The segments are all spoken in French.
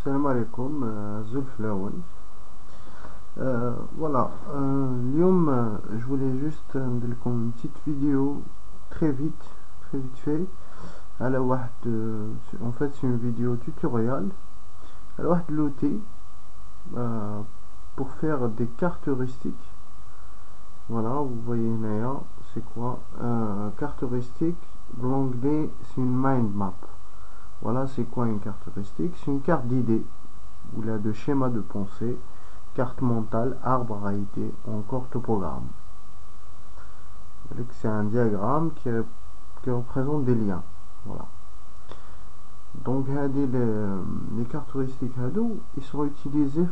السلام عليكم زلف الأول. Voilà, اليوم je voulais juste ندير لكم une petite vidéo très vite fait على واحد en fait c'est une vidéo tutoriel على واحد l'outil pour faire des cartes heuristiques. Voilà, vous voyez هنايا c'est quoi carte heuristique. L'onglet c'est une mind map. Voilà, c'est quoi une carte heuristique? C'est une carte d'idées ou là de schéma de pensée, carte mentale, arbre à réalité ou encore topogramme. C'est un diagramme qui représente des liens. Voilà. Donc les cartes heuristiques ils sont utilisés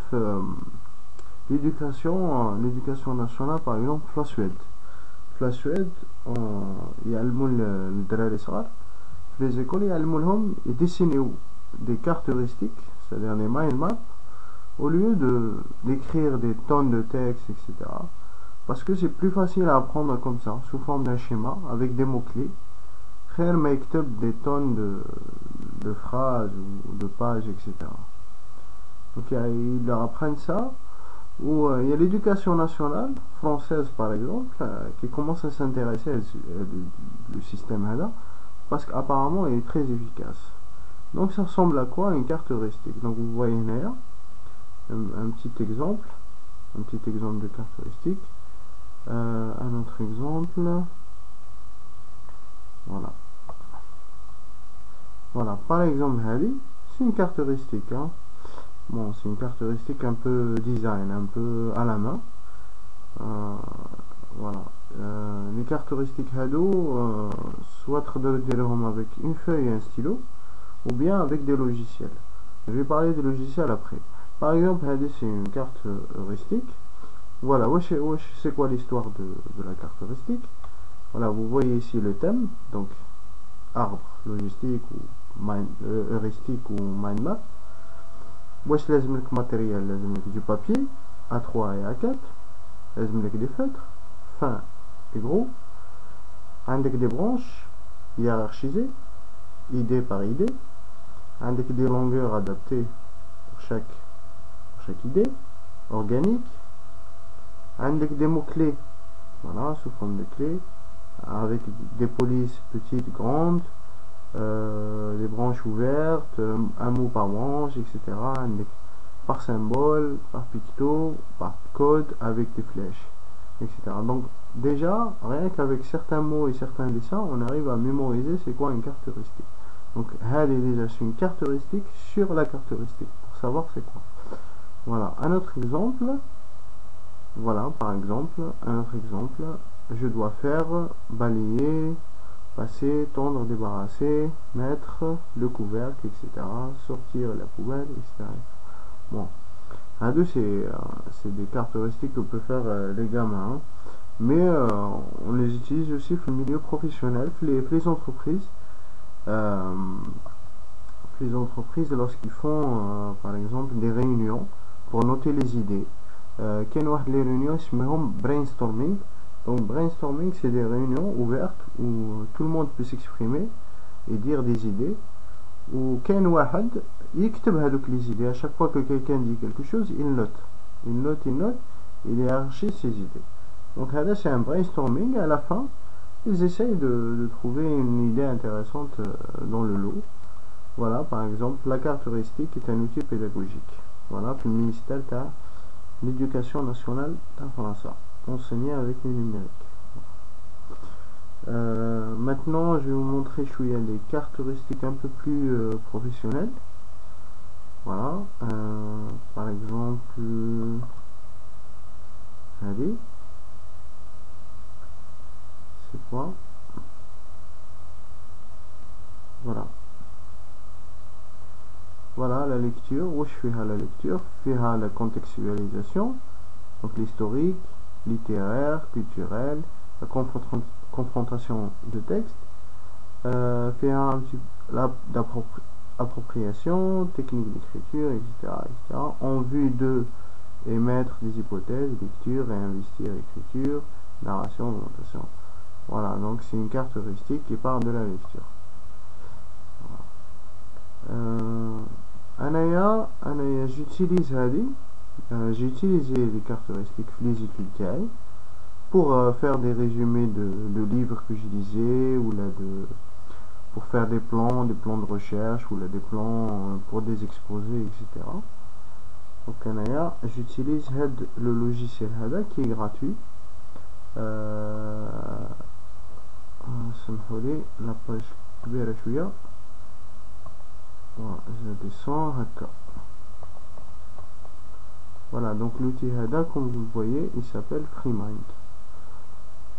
l'éducation nationale, par exemple في السويد يعلموا الدراري صغار في les écoles يعلموا لهم يديسينيو des cartes heuristiques, c'est-à-dire les mind maps, au lieu d'écrire des tonnes de textes, etc. Parce que c'est plus facile à apprendre comme ça, sous forme d'un schéma, avec des mots-clés. Khayr ma yaktub des tonnes de phrases ou de pages, etc. Donc ils leur apprennent ça. Ou il y a l'éducation nationale française, par exemple, qui commence à s'intéresser au système HADA, parce qu'apparemment il est très efficace. Donc ça ressemble à quoi? Une carte heuristique. Donc vous voyez là un petit exemple de carte heuristique. Un autre exemple. Voilà, par exemple c'est une carte heuristique, hein. Bon, c'est une carte heuristique un peu design, un peu à la main. Voilà. Les cartes heuristiques soit avec une feuille et un stylo, ou bien avec des logiciels. Je vais parler des logiciels après. Par exemple, c'est une carte heuristique. Voilà, c'est quoi l'histoire de la carte heuristique? Voilà, vous voyez ici le thème, donc arbre, logistique ou heuristique ou mind map. واش لازم لك matériel? لازم لك du papier A3 et A4, لازم لك des feutres fins et gros, عندك des branches hiérarchisées idée par idée, عندك des longueurs adaptées pour chaque idée organique, عندك des mots clés, voilà, sous forme de clés avec des polices petites, grandes, des branches ouvertes, un mot par branche, etc. Par symbole, par picto, par code, avec des flèches, etc. Donc déjà, rien qu'avec certains mots et certains dessins, on arrive à mémoriser c'est quoi une carte heuristique. Donc déjà c'est une carte heuristique sur la carte heuristique, pour savoir c'est quoi. Voilà, un autre exemple. Voilà, par exemple, un autre exemple. Je dois faire balayer, passer, tondre, débarrasser, mettre le couvercle, etc. Sortir la poubelle, etc. Bon, c'est des cartes heuristiques que peuvent faire les gamins, hein. Mais on les utilise aussi dans le milieu professionnel, les entreprises. Les entreprises, lorsqu'ils font par exemple des réunions pour noter les idées. Les réunions brainstorming. Donc brainstorming, c'est des réunions ouvertes où tout le monde peut s'exprimer et dire des idées. Ou كاين واحد يكتب هذوك les idées. À chaque fois que quelqu'un dit quelque chose, il note, il hiérarchise ses idées. Donc là c'est un brainstorming. À la fin, ils essayent de trouver une idée intéressante dans le lot. Voilà, par exemple, la carte heuristique est un outil pédagogique. Voilà, le ministère de l'Éducation nationale en France. Enseigner avec le numérique. Maintenant je vais vous montrer les cartes heuristiques un peu plus professionnelles. Voilà, par exemple allez, c'est quoi? Voilà la lecture. Où je fais la lecture, faire la contextualisation, donc l'historique, littéraire, culturel, la confrontation de texte, faire un petit l'appropriation, technique d'écriture, etc., en vue de émettre des hypothèses, lecture, réinvestir, écriture, narration, notation. Voilà, donc c'est une carte heuristique qui part de la lecture. Voilà. j'utilise j'ai utilisé les caractéristiques les études pour faire des résumés de livres que je lisais, ou là pour faire des plans de recherche, ou là des plans pour des exposés, etc. Donc j'utilise le logiciel هذا qui est gratuit. سمحوا لي la page كبيرة شوية. Je descends هكا. Voilà, donc l'outil هذا comme vous le voyez, il s'appelle FreeMind.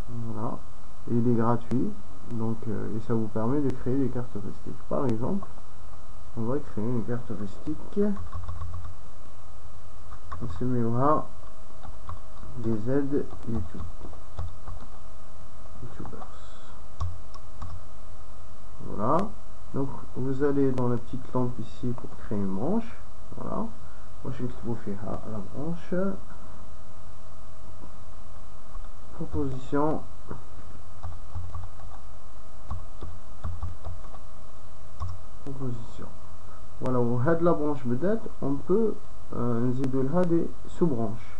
Voilà, et il est gratuit, donc et ça vous permet de créer des caractéristiques. Par exemple, on va créer une caractéristique. نسميوها des aides YouTubers. Voilà, donc vous allez dans la petite lampe ici pour créer une branche. Voilà, moi je vais vous faire la branche proposition voilà, ou la branche بدات on peut نزيدوا لها des sous-branches.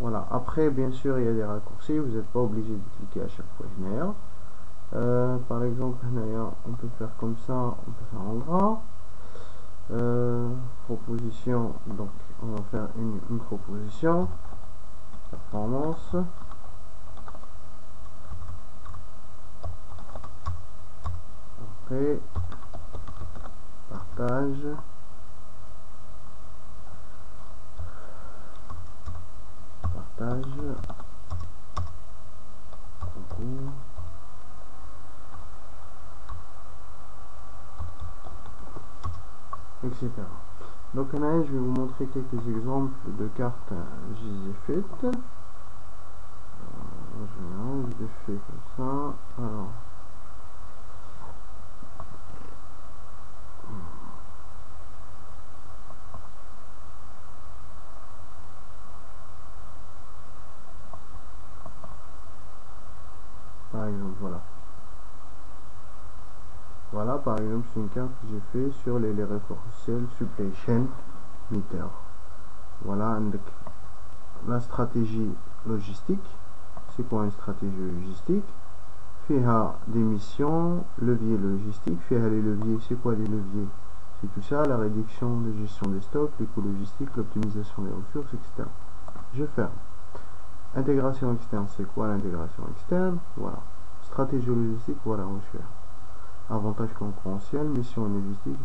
Voilà, après bien sûr il y a des raccourcis, vous n'êtes pas obligé de cliquer à chaque fois. Par exemple on peut faire comme ça, on peut faire en gras. Proposition, donc on va faire une proposition, performance, après partage, concours, etc. Donc là je vais vous montrer quelques exemples de cartes. Je les ai faites. Je les fais comme ça. Alors par exemple, voilà par exemple c'est une carte que j'ai fait sur les référentiels supply chain meter. Voilà la stratégie logistique. C'est quoi une stratégie logistique? Fiha des missions, levier logistique. Fiha les leviers, c'est quoi les leviers? C'est tout ça, la réduction de gestion des stocks, les coûts logistiques, l'optimisation des ressources, etc. Je ferme. Intégration externe, c'est quoi l'intégration externe? Voilà. Stratégie logistique, voilà, on va faire. Avantage concurrentiel, mission logistique,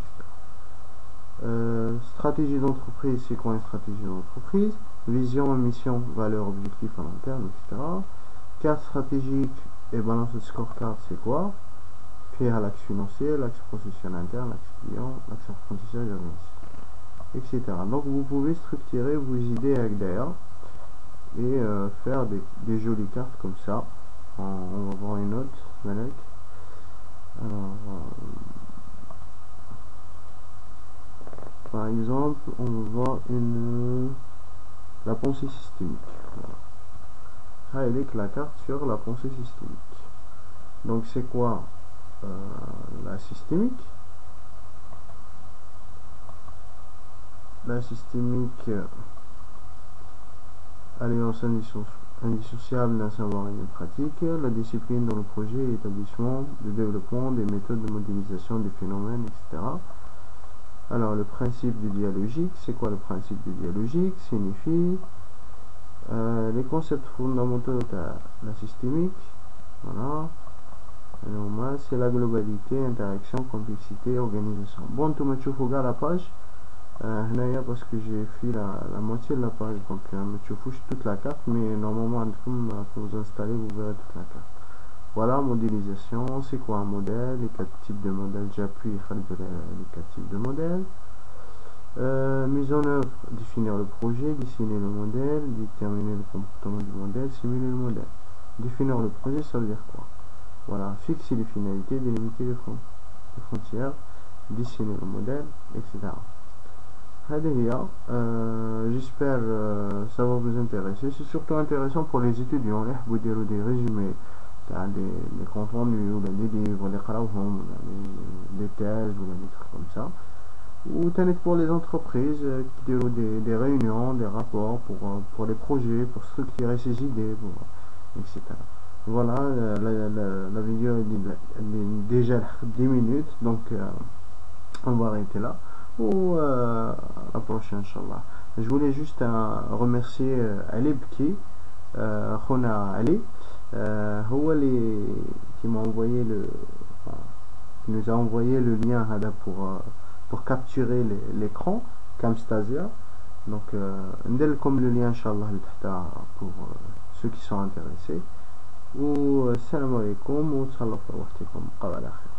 etc. Stratégie d'entreprise, c'est quoi une stratégie d'entreprise? Vision, mission, valeur, objectif à long terme, etc. Carte stratégique et balance de scorecard, c'est quoi? Faire l'axe financier, l'axe professionnel interne, l'axe client, l'axe apprentissage, etc. Donc vous pouvez structurer vos idées avec d'ailleurs et faire des jolies cartes comme ça. On va voir une autre, Malek. Alors, par exemple, on va voir la pensée systémique. Voilà. Avec la carte sur la pensée systémique. Donc c'est quoi la systémique? La systémique, alliance indissociable d'un savoir et d'une pratique, la discipline dans le projet et établissement de développement des méthodes de modélisation des phénomènes, etc. Alors le principe du dialogique, c'est quoi le principe du dialogique? Signifie les concepts fondamentaux de la systémique. Voilà. Alors c'est la globalité, interaction, complexité, organisation. Bon, tout le monde trouve la page. Parce que j'ai fait la moitié de la page, donc je fouche toute la carte, mais normalement quand vous installez vous verrez toute la carte. Voilà, modélisation, c'est quoi un modèle, les 4 types de modèles, j'appuie les 4 types de modèles. Mise en œuvre, définir le projet, dessiner le modèle, déterminer le comportement du modèle, simuler le modèle. Définir le projet, ça veut dire quoi? Voilà, fixer les finalités, délimiter les frontières, dessiner le modèle, etc. J'espère ça va vous intéresser. C'est surtout intéressant pour les étudiants. Vous dire des résumés, des comptes rendus, ou des livres, des thèses, ou des trucs comme ça. ou تاني pour les entreprises qui font des réunions, des rapports pour les projets, pour structurer ses idées, etc. Voilà, la vidéo est déjà 10 minutes, donc on va arrêter là. Ou à la prochaine, Inch'Allah. Je voulais juste remercier Ali Bki, Khona Ali, qui m'a envoyé qui nous a envoyé le lien pour capturer l'écran Camstasia. Donc comme le lien Inch'Allah pour ceux qui sont intéressés. Salam alaikum wa sallallahu alayhi wa sallam.